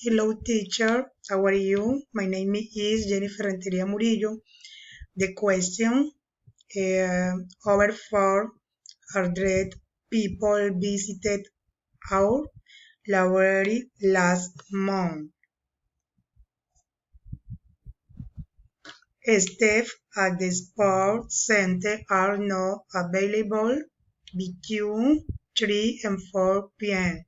Hello, teacher. How are you? My name is Jennifer Renteria Murillo. The question, over 400 people visited our library last month. Staff at the sports center are not available between 3 and 4 p.m.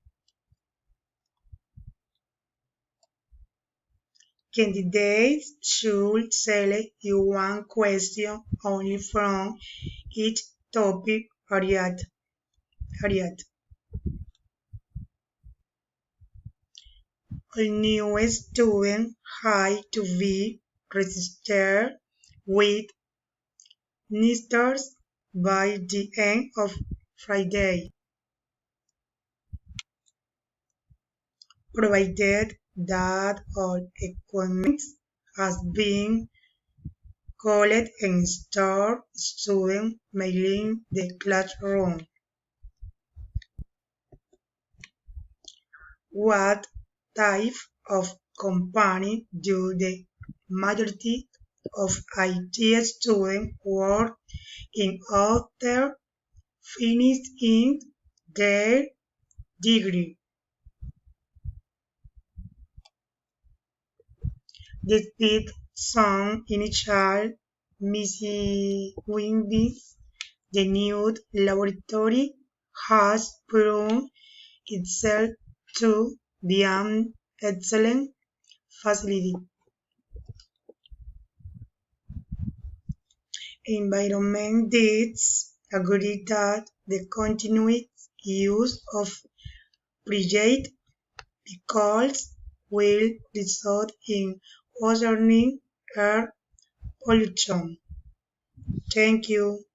Candidates should select one question only from each topic area. All new students have to be registered with NISTers by the end of Friday, provided that all equipment has been called and stored. Students may leave the classroom. What type of company do the majority of IT students work in after finishing their degree? Despite some initial misgivings, the new laboratory has proven itself to be an excellent facility. Environment leads agree that the continued use of frigate vehicles will result in worsening air pollution. Thank you.